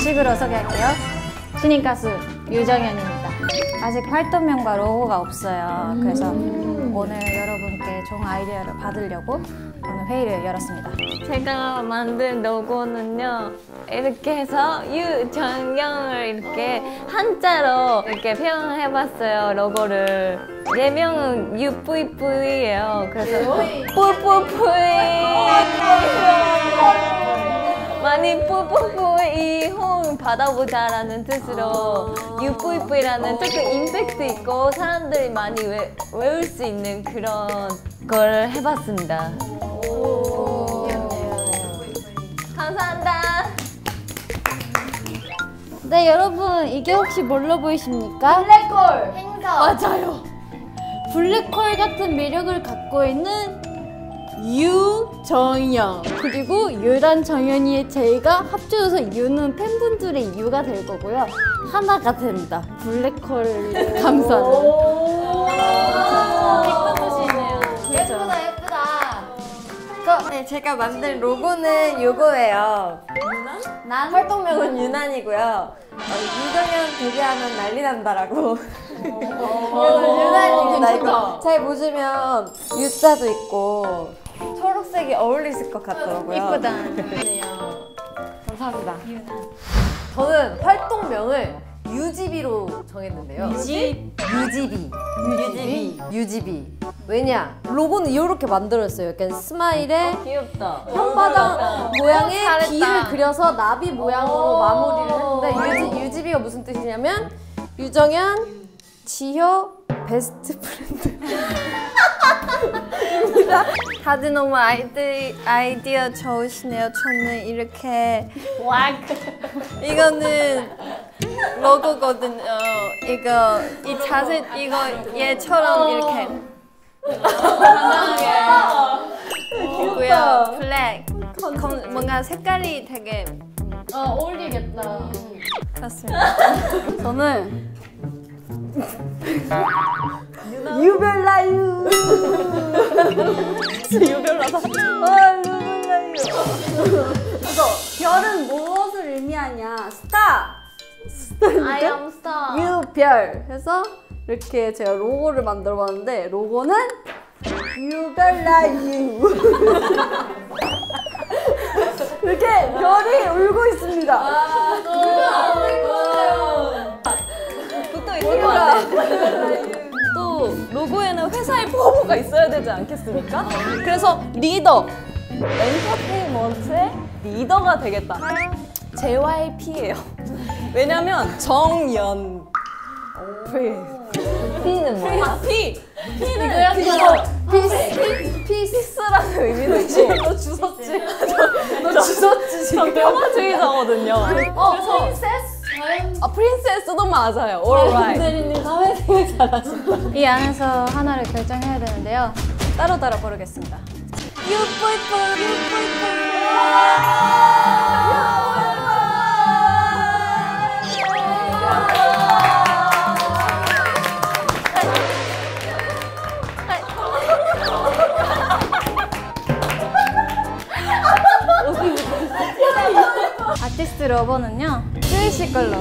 정식으로 소개할게요. 신인 가수 유정현입니다. 아직 활동명과 로고가 없어요. 그래서 오늘 여러분께 좋은 아이디어를 받으려고 오늘 회의를 열었습니다. 제가 만든 로고는요, 이렇게 해서 유정영을 이렇게 한자로 이렇게 표현해봤어요, 로고를. 예명은 UVV예요. 그래서 뿌뿌뿌이 많이 뿌뿌뿌이 호응 받아보자라는 뜻으로 UVV라는 조금 임팩트 있고 사람들이 많이 외울 수 있는 그런 걸 해봤습니다. 감사합니다. 네, 여러분, 이게 혹시 뭘로 보이십니까? 블랙홀 행성. 맞아요. 블랙홀 같은 매력을 갖고 있는 유정현, 그리고 유란 정현이의 제이가 합쳐져서 유는 팬분들의 유가 될 거고요. 하나가 됩니다. 블랙홀 감사는. 예쁜 곳이네요. 예쁘다 예쁘다. 네, 제가 만든 로고는 요거예요. 난 활동명은 유난이고요. 유정현 데뷔하면 난리 난다라고. 그래서 유난입니다. 이거 잘 보시면 U자도 있고 초록색이 어울리실 것 같더라고요. 이쁘다. 감사합니다. 저는 활동명을 UGB로 정했는데요. UGB. 왜냐? 로고는 이렇게 만들었어요. 약간 스마일에 귀엽다. 혓바닥 모양의 잘했다. 비를 그려서 나비 모양으로 마무리를 했는데 UGB가 무슨 뜻이냐면 유정현, 지효, 베스트 프렌드. 다들 너무 아이디어 좋으시네요. 저는 이렇게 이거는 로고거든요. 이거 이 자세 이거 얘처럼 이렇게 고요. 블랙 뭔가 색깔이 되게 어울리겠다. 그렇습니다. 저는 유별나유. 유별나다. 유별나유. 그래서 별은 무엇을 의미하냐? 스타. I am star. 유별 해서 이렇게 제가 로고를 만들어 봤는데 로고는 유별나유. 이렇게 별이 울고 있습니다. 붙어 있을 것 같아. 또 로고에는 회사의 포부가 있어야 되지 않겠습니까? 그래서 리더, 엔터테인먼트의 리더가 되겠다. JYP예요. 왜냐면 정연. P는 뭐야? P는 피스라는 의미도 있고. 너 주웠지? 너 주웠지 지금. 평화주의자거든요. 프린세스도 맞아요. Alright. 대리님 사회생활 잘하신다. 이 안에서 하나를 결정해야 되는데요. 따로따로 고르겠습니다. 아티스트 로고는요, 쯔이씨 걸로